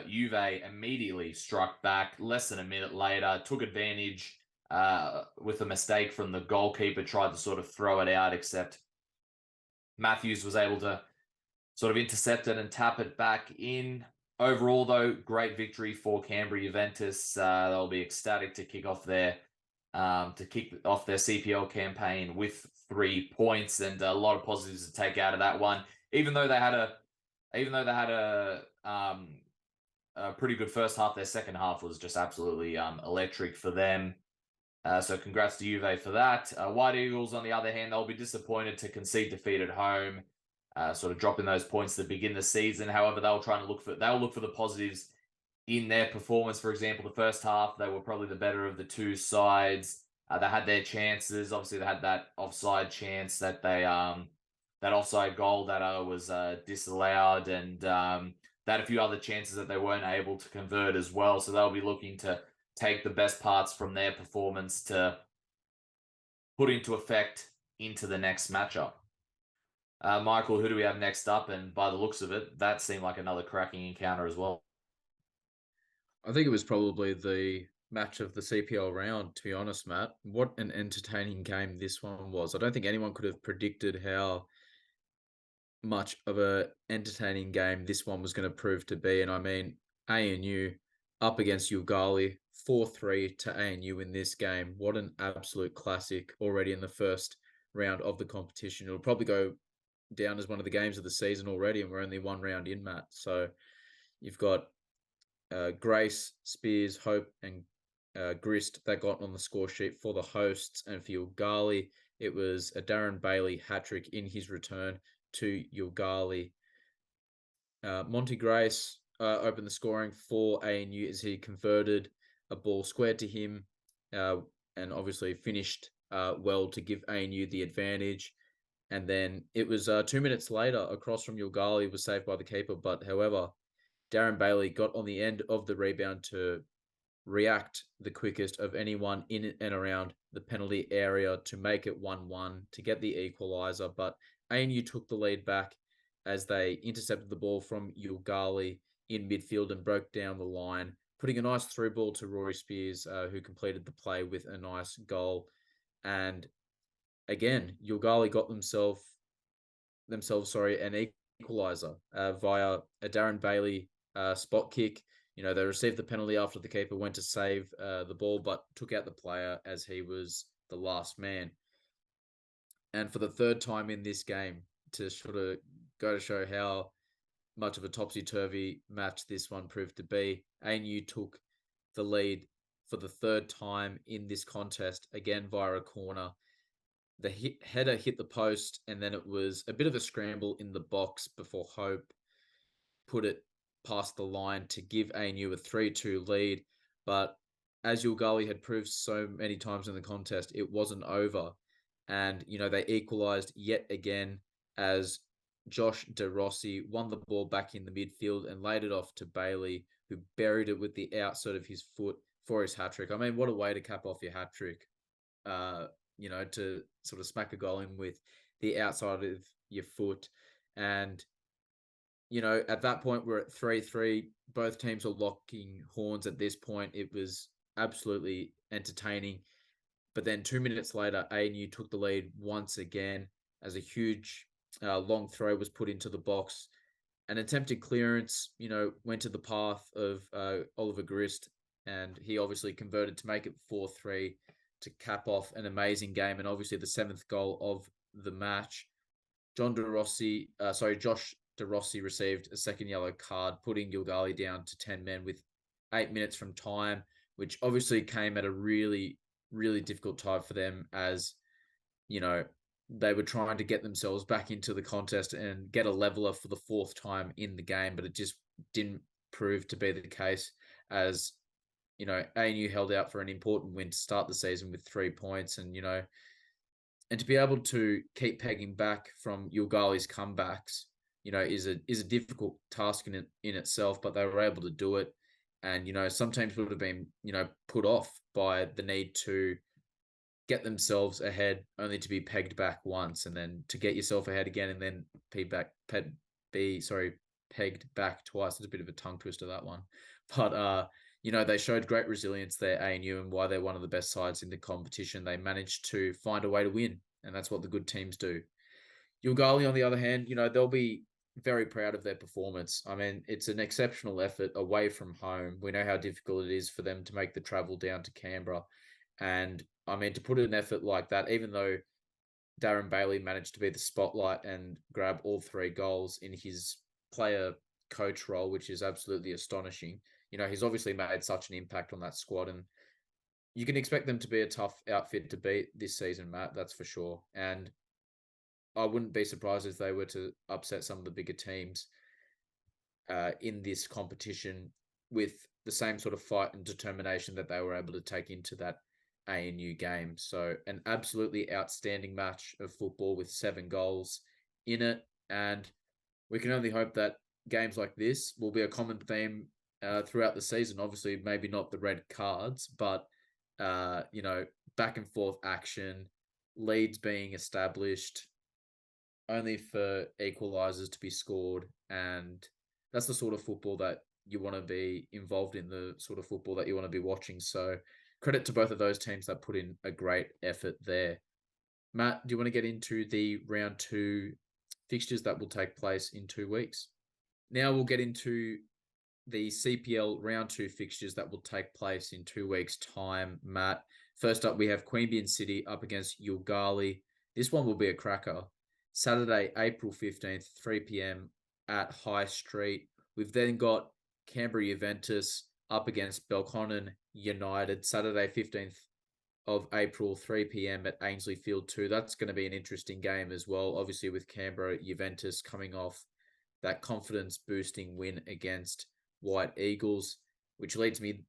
Juve immediately struck back less than a minute later, took advantage with a mistake from the goalkeeper, tried to sort of throw it out, except Matthews was able to sort of intercept it and tap it back in. Overall, though, great victory for Canberra Juventus. They'll be ecstatic to kick off their CPL campaign with 3 points, and a lot of positives to take out of that one. Even though they had a a pretty good first half. Their second half was just absolutely electric for them. So congrats to Juve for that. White Eagles, on the other hand, they'll be disappointed to concede defeat at home, sort of dropping those points to begin the season. However, they'll look for the positives in their performance. For example, the first half, they were probably the better of the two sides. They had their chances. Obviously, they had that offside chance that that offside goal that was disallowed, and they had a few other chances that they weren't able to convert as well. So they'll be looking to take the best parts from their performance to put into effect into the next matchup. Michael, who do we have next up? And by the looks of it, that seemed like another cracking encounter as well. I think it was probably the match of the CPL round, to be honest, Matt. What an entertaining game this one was. I don't think anyone could have predicted how much of a entertaining game this one was going to prove to be. And I mean, ANU up against Yoogali, 4-3 to ANU in this game. What an absolute classic already in the first round of the competition. It'll probably go down as one of the games of the season already, and we're only one round in, Matt. So you've got Grace, Spears, Hope, and Grist that got on the score sheet for the hosts. And for Yoogali, it was a Darren Bailey hat-trick in his return to Yoogali. Monty Grace opened the scoring for ANU as he converted a ball squared to him and obviously finished well to give ANU the advantage. And then it was 2 minutes later, across from Yoogali was saved by the keeper. But however, Darren Bailey got on the end of the rebound to react the quickest of anyone in and around the penalty area to make it 1-1 to get the equaliser. But ANU took the lead back as they intercepted the ball from Yoogali in midfield and broke down the line, putting a nice through ball to Rory Spears, who completed the play with a nice goal. And again, Yoogali got themselves an equaliser via a Darren Bailey spot kick. You know, they received the penalty after the keeper went to save the ball, but took out the player as he was the last man. And for the third time in this game, to sort of go to show how much of a topsy-turvy match this one proved to be, ANU took the lead for the third time in this contest, again via a corner. The header hit the post, and then it was a bit of a scramble in the box before Hope put it past the line to give ANU a 3-2 lead. But as Yoogali had proved so many times in the contest, it wasn't over. And, you know, they equalised yet again as Josh De Rossi won the ball back in the midfield and laid it off to Bailey, who buried it with the outside of his foot for his hat-trick. I mean, what a way to cap off your hat-trick, you know, to sort of smack a goal in with the outside of your foot. And, you know, at that point, we're at 3-3. Both teams are locking horns at this point. It was absolutely entertaining. But then 2 minutes later, ANU took the lead once again as a huge long throw was put into the box. An attempted clearance, you know, went to the path of Oliver Grist, and he obviously converted to make it 4-3 to cap off an amazing game, and obviously the seventh goal of the match. Josh De Rossi received a second yellow card, putting Yoogali down to 10 men with 8 minutes from time, which obviously came at a really, really difficult time for them, as, you know, they were trying to get themselves back into the contest and get a leveler for the fourth time in the game, but it just didn't prove to be the case, as, you know, ANU held out for an important win to start the season with 3 points. And, you know, and to be able to keep pegging back from Yoogali's comebacks, you know, is a difficult task in itself, but they were able to do it. And, you know, some teams would have been, you know, put off by the need to get themselves ahead only to be pegged back once, and then to get yourself ahead again and then pegged back twice. It's a bit of a tongue twister, that one. But, you know, they showed great resilience there, ANU, and why they're one of the best sides in the competition. They managed to find a way to win, and that's what the good teams do. Yoogali, on the other hand, you know, they'll be very proud of their performance. I mean, it's an exceptional effort away from home. We know how difficult it is for them to make the travel down to Canberra. And, I mean, to put an effort like that, even though Darren Bailey managed to be the spotlight and grab all 3 goals in his player coach role, which is absolutely astonishing. You know, he's obviously made such an impact on that squad, and you can expect them to be a tough outfit to beat this season, Matt. That's for sure. And I wouldn't be surprised if they were to upset some of the bigger teams in this competition with the same sort of fight and determination that they were able to take into that ANU game. So an absolutely outstanding match of football with 7 goals in it. And we can only hope that games like this will be a common theme throughout the season. Obviously, maybe not the red cards, but, you know, back and forth action, leads being established, only for equalisers to be scored. And that's the sort of football that you want to be involved in, the sort of football that you want to be watching. So credit to both of those teams that put in a great effort there. Matt, do you want to get into the round 2 fixtures that will take place in 2 weeks? Now we'll get into the CPL round 2 fixtures that will take place in 2 weeks' time, Matt. First up, we have Queanbeyan City up against Yoogali. This one will be a cracker. Saturday, April 15th, 3 p.m. at High Street. We've then got Canberra Juventus up against Belconnen United, Saturday 15th of April, 3 p.m. at Ainsley Field 2. That's going to be an interesting game as well, obviously with Canberra Juventus coming off that confidence-boosting win against White Eagles, which leads me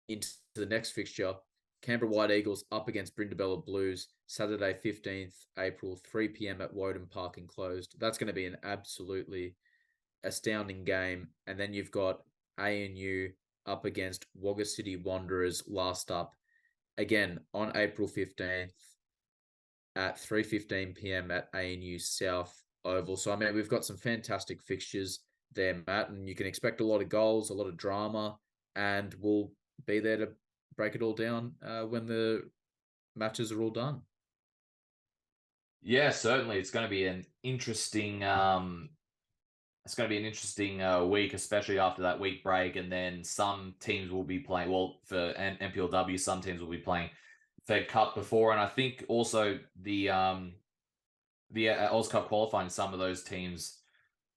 into the next fixture. Canberra White Eagles up against Brindabella Blues, Saturday 15th April, 3 p.m. at Woden Park Enclosed. That's going to be an absolutely astounding game. And then you've got ANU up against Wagga City Wanderers last up, again on April 15th at 3:15 p.m. at ANU South Oval. So, I mean, we've got some fantastic fixtures there, Matt, and you can expect a lot of goals, a lot of drama, and we'll be there to break it all down when the matches are all done. Yeah, certainly. It's going to be an interesting week, especially after that week break. And then some teams will be playing, well, for NPLW, some teams will be playing Fed Cup before. And I think also the Oz Cup qualifying, some of those teams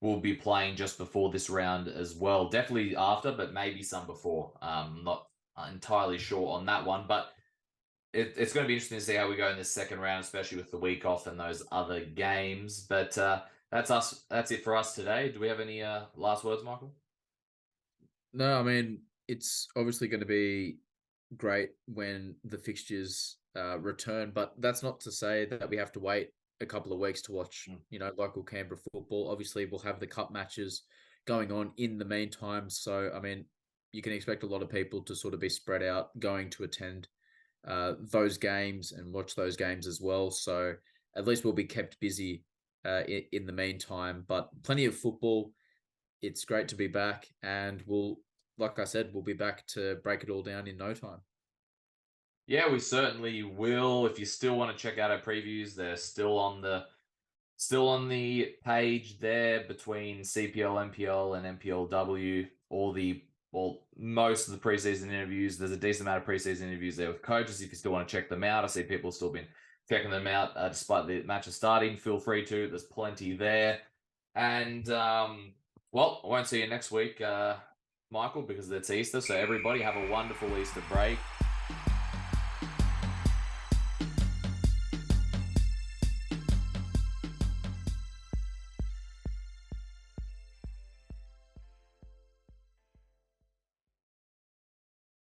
will be playing just before this round as well. Definitely after, but maybe some before. Not entirely sure on that one, but it's going to be interesting to see how we go in this second round, especially with the week off and those other games. But that's us. That's it for us today. Do we have any last words, Michael? No, I mean, it's obviously going to be great when the fixtures return, but that's not to say that we have to wait a couple of weeks to watch, you know, local Canberra football. Obviously, we'll have the cup matches going on in the meantime. So, I mean, you can expect a lot of people to sort of be spread out, going to attend those games and watch those games as well. So at least we'll be kept busy in the meantime. But plenty of football. It's great to be back, and like I said, we'll be back to break it all down in no time. Yeah, we certainly will. If you still want to check out our previews, they're still on the page there between CPL, NPL, and NPLW. Most of the preseason interviews. There's a decent amount of preseason interviews there with coaches. If you still want to check them out, I see people still been checking them out despite the matches starting. Feel free to. There's plenty there. And well, I won't see you next week, Michael, because it's Easter. So everybody have a wonderful Easter break.